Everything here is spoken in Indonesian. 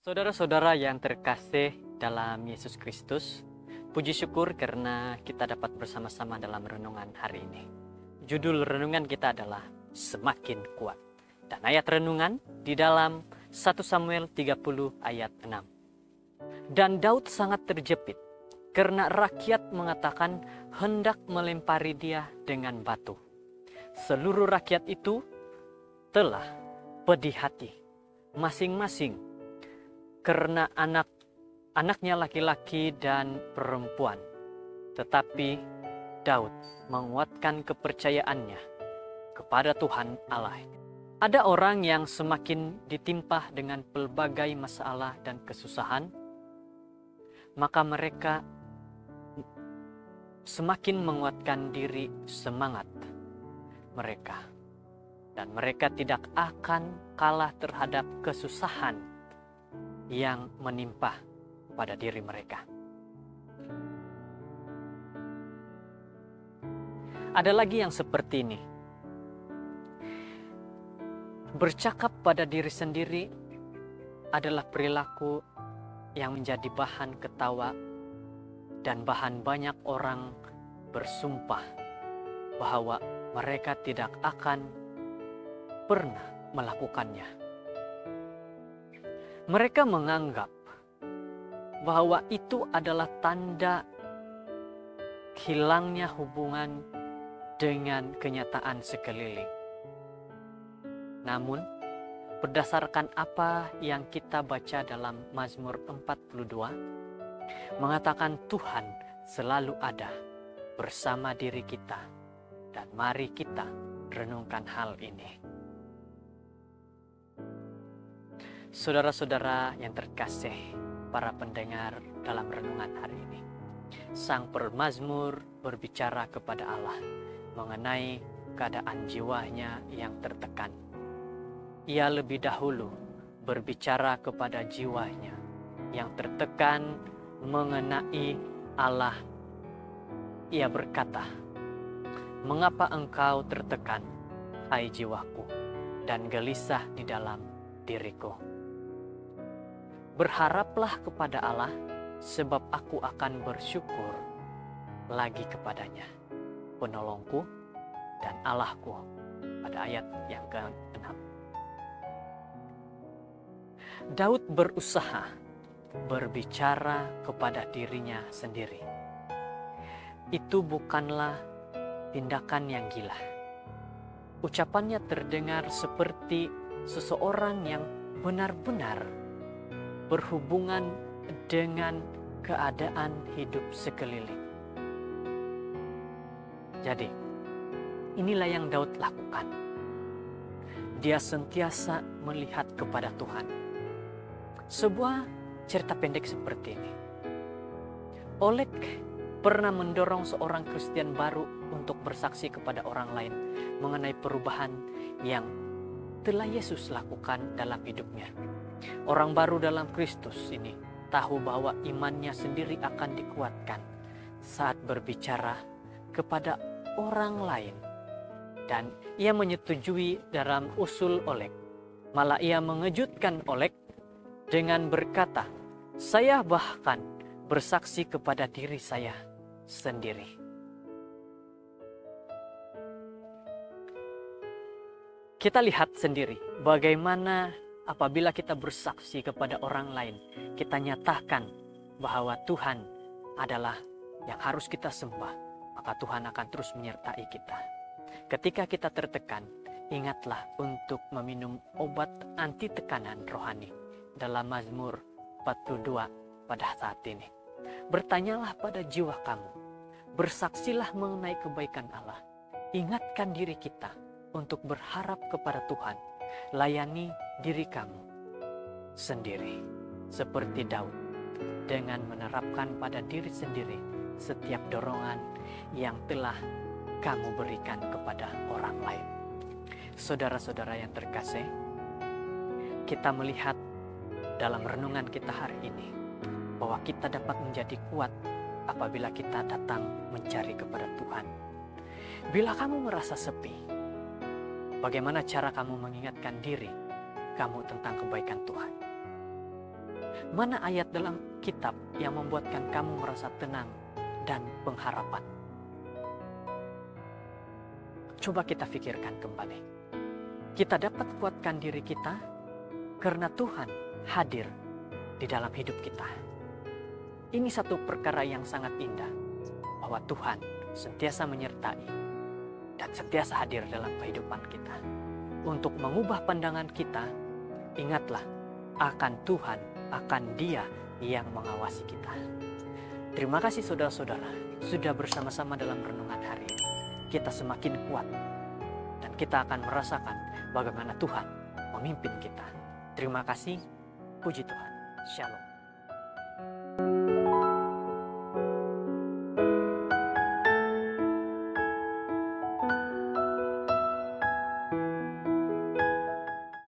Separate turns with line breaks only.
Saudara-saudara yang terkasih dalam Yesus Kristus, puji syukur karena kita dapat bersama-sama dalam renungan hari ini. Judul renungan kita adalah Semakin Kuat. Dan ayat renungan di dalam 1 Samuel 30 ayat 6. Dan Daud sangat terjepit karena rakyat mengatakan hendak melempari dia dengan batu. Seluruh rakyat itu telah pedih hati masing-masing karena anaknya laki-laki dan perempuan. Tetapi Daud menguatkan kepercayaannya kepada Tuhan Allah. Ada orang yang semakin ditimpa dengan pelbagai masalah dan kesusahan, maka mereka semakin menguatkan diri semangat mereka. Dan mereka tidak akan kalah terhadap kesusahan yang menimpa pada diri mereka. Ada lagi yang seperti ini. Bercakap pada diri sendiri adalah perilaku yang menjadi bahan ketawa dan bahan banyak orang bersumpah bahwa mereka tidak akan pernah melakukannya. Mereka menganggap bahwa itu adalah tanda hilangnya hubungan dengan kenyataan sekeliling. Namun, berdasarkan apa yang kita baca dalam Mazmur 42, mengatakan Tuhan selalu ada bersama diri kita. Dan mari kita renungkan hal ini. Saudara-saudara yang terkasih, para pendengar dalam renungan hari ini, sang pemazmur berbicara kepada Allah mengenai keadaan jiwanya yang tertekan. Ia lebih dahulu berbicara kepada jiwanya yang tertekan mengenai Allah. Ia berkata, "Mengapa engkau tertekan, hai jiwaku, dan gelisah di dalam diriku? Berharaplah kepada Allah, sebab aku akan bersyukur lagi kepadanya, penolongku dan Allahku." Pada ayat yang ke-6. Daud berusaha berbicara kepada dirinya sendiri. Itu bukanlah tindakan yang gila. Ucapannya terdengar seperti seseorang yang benar-benar berhubungan dengan keadaan hidup sekeliling. Jadi, inilah yang Daud lakukan. Dia sentiasa melihat kepada Tuhan. Sebuah cerita pendek seperti ini. Oleg pernah mendorong seorang Kristen baru untuk bersaksi kepada orang lain mengenai perubahan yang telah Yesus lakukan dalam hidupnya. Orang baru dalam Kristus ini tahu bahwa imannya sendiri akan dikuatkan saat berbicara kepada orang lain. Dan ia menyetujui dalam usul Oleg. Malah ia mengejutkan Oleg dengan berkata, "Saya bahkan bersaksi kepada diri saya sendiri." Kita lihat sendiri bagaimana apabila kita bersaksi kepada orang lain, kita nyatakan bahwa Tuhan adalah yang harus kita sembah, maka Tuhan akan terus menyertai kita. Ketika kita tertekan, ingatlah untuk meminum obat anti tekanan rohani dalam Mazmur 42 pada saat ini. Bertanyalah pada jiwa kamu, bersaksilah mengenai kebaikan Allah. Ingatkan diri kita untuk berharap kepada Tuhan. Layani diri kamu sendiri seperti Daud dengan menerapkan pada diri sendiri setiap dorongan yang telah kamu berikan kepada orang lain. Saudara-saudara yang terkasih, kita melihat dalam renungan kita hari ini bahwa kita dapat menjadi kuat apabila kita datang mencari kepada Tuhan. Bila kamu merasa sepi, bagaimana cara kamu mengingatkan diri kamu tentang kebaikan Tuhan? Mana ayat dalam kitab yang membuatkan kamu merasa tenang dan pengharapan? Coba kita pikirkan kembali. Kita dapat kuatkan diri kita karena Tuhan hadir di dalam hidup kita. Ini satu perkara yang sangat indah, bahwa Tuhan sentiasa menyertai dan sentiasa hadir dalam kehidupan kita. Untuk mengubah pandangan kita, ingatlah akan Tuhan, akan Dia yang mengawasi kita. Terima kasih saudara-saudara sudah bersama-sama dalam renungan hari ini. Kita semakin kuat dan kita akan merasakan bagaimana Tuhan memimpin kita. Terima kasih, puji Tuhan. Shalom.